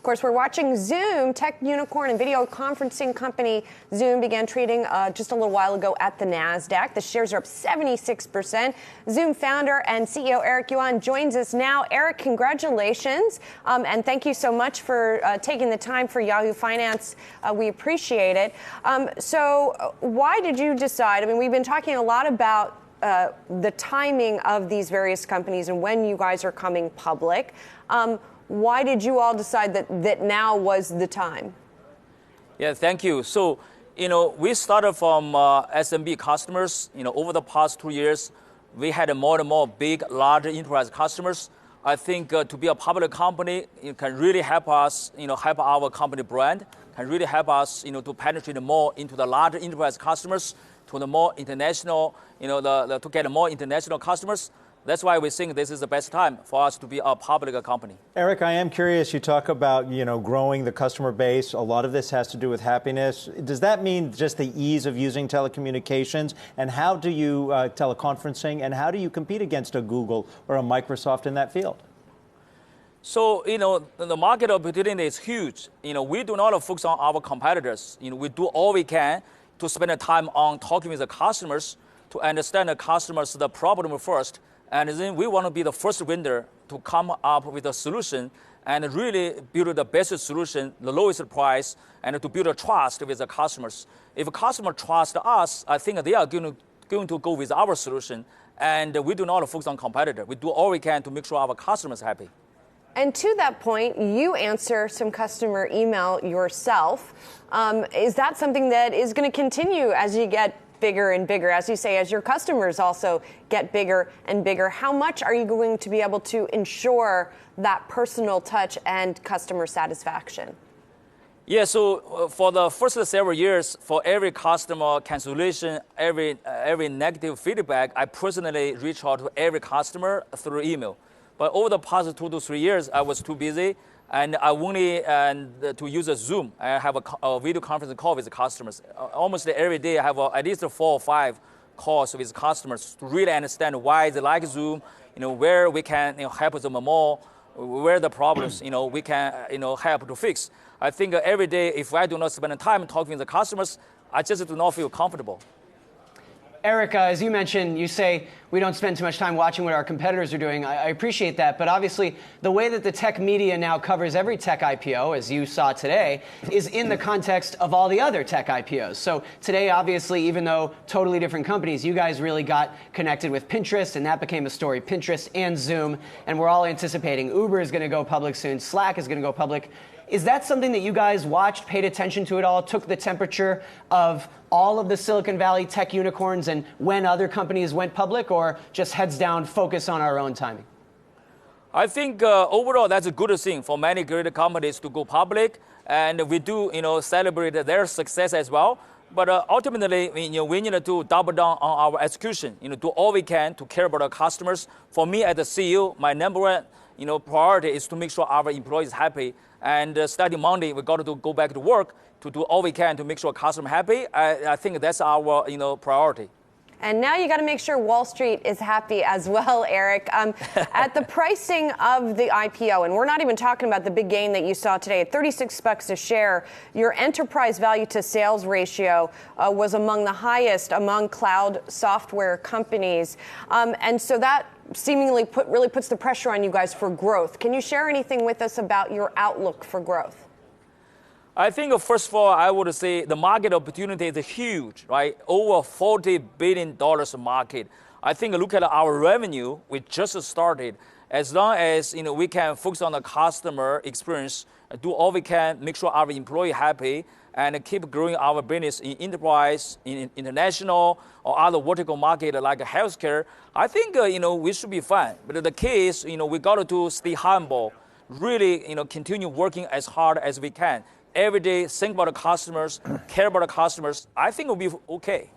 course, we're watching Zoom, tech unicorn and video conferencing company Zoom began trading just a little while ago at the NASDAQ. The shares are up 76%. Zoom founder and CEO Eric Yuan joins us now. Eric, congratulations, and thank you so much for taking the time for Yahoo Finance. We appreciate it. So why did you decide? I mean, we've been talking a lot about the timing of these various companies and when you guys are coming public. Why did you all decide that now was the time? Yeah, thank you. So, we started from SMB customers. Over the past 2 years, we had more and more big, large enterprise customers. I think to be a public company, it can really help us, help our company brand, can really help us, to penetrate more into the larger enterprise customers, to the more international, to get more international customers. That's why we think this is the best time for us to be a public company. Eric, I am curious, you talk about, growing the customer base. A lot of this has to do with happiness. Does that mean just the ease of using telecommunications? And how do you, teleconferencing, and how do you compete against a Google or a Microsoft in that field? So, the market opportunity is huge. We do not focus on our competitors. We do all we can to spend the time on talking with the customers, to understand the customers, the problem first. And then we want to be the first vendor to come up with a solution and really build the best solution, the lowest price, and to build a trust with the customers. If a customer trusts us, I think they are going to go with our solution. And we do not focus on competitor. We do all we can to make sure our customers are happy. And to that point, you answer some customer email yourself. Is that something that is going to continue as you get bigger and bigger, as you say, as your customers also get bigger and bigger? How much are you going to be able to ensure that personal touch and customer satisfaction? Yeah, so for the first several years, for every customer cancellation, every negative feedback, I personally reach out to every customer through email. But over the past 2 to 3 years, I was too busy, and I only to use a Zoom. I have a video conference call with the customers. Almost every day, I have at least 4 or 5 calls with customers to really understand why they like Zoom, where we can help them more, where the problems we can help to fix. I think every day, if I do not spend time talking with the customers, I just do not feel comfortable. Eric, as you mentioned, you say we don't spend too much time watching what our competitors are doing. I appreciate that, but obviously the way that the tech media now covers every tech IPO, as you saw today, is in the context of all the other tech IPOs. So today, obviously, even though totally different companies, you guys really got connected with Pinterest, and that became a story, Pinterest and Zoom, and we're all anticipating Uber is going to go public soon, Slack is going to go public. Is that something that you guys watched, paid attention to it all, took the temperature of all of the Silicon Valley tech unicorns and when other companies went public, or just heads down, focus on our own timing? I think overall that's a good thing for many great companies to go public, and we do celebrate their success as well. But ultimately, we need to double down on our execution. Do all we can to care about our customers. For me, as the CEO, my number one priority is to make sure our employees are happy. And starting Monday, we got to go back to work to do all we can to make sure customers are happy. I think that's our priority. And now you got to make sure Wall Street is happy as well, Eric. At the pricing of the IPO, and we're not even talking about the big gain that you saw today, at $36 a share, your enterprise value to sales ratio was among the highest among cloud software companies. And so that seemingly really puts the pressure on you guys for growth. Can you share anything with us about your outlook for growth? I think, first of all, I would say the market opportunity is huge, right? Over $40 billion market. I think look at our revenue, we just started. As long as we can focus on the customer experience, do all we can, make sure our employee happy, and keep growing our business in enterprise, in international, or other vertical market like healthcare, I think we should be fine. But the key is we got to stay humble, really continue working as hard as we can. Every day, think about the customers, care about the customers. I think we'll be okay.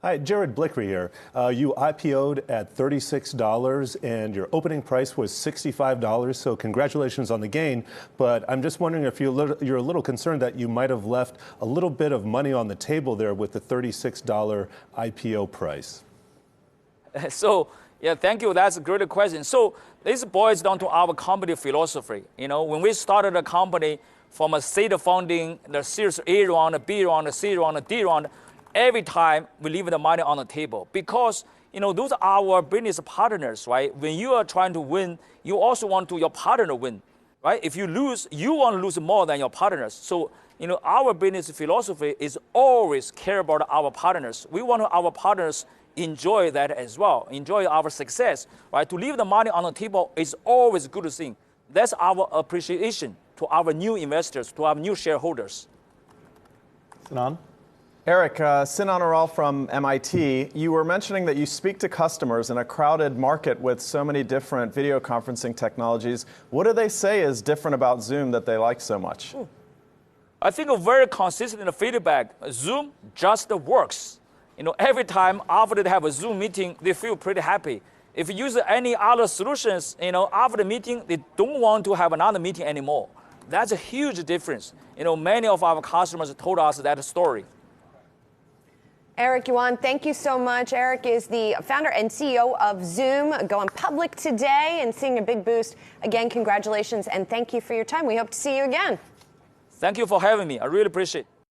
Hi, Jared Blickry here. You IPO'd at $36 and your opening price was $65, so congratulations on the gain. But I'm just wondering if you're a little concerned that you might have left a little bit of money on the table there with the $36 IPO price. So, Yeah, thank you. That's a great question. So this boils down to our company philosophy. When we started the company from a seed funding, the Series A round, the B round, the C round, the D round, every time we leave the money on the table because those are our business partners, right? When you are trying to win, you also want your partner to win, right? If you lose, you want to lose more than your partners. So our business philosophy is always care about our partners. We want our partners enjoy that as well, enjoy our success, right? To leave the money on the table is always a good thing. That's our appreciation to our new investors, to our new shareholders. Sinan? Eric, Sinan Aral from MIT, you were mentioning that you speak to customers in a crowded market with so many different video conferencing technologies. What do they say is different about Zoom that they like so much? I think a very consistent feedback. Zoom just works. Every time after they have a Zoom meeting, they feel pretty happy. If you use any other solutions, after the meeting, they don't want to have another meeting anymore. That's a huge difference. Many of our customers told us that story. Eric Yuan, thank you so much. Eric is the founder and CEO of Zoom, going public today and seeing a big boost. Again, congratulations and thank you for your time. We hope to see you again. Thank you for having me. I really appreciate it.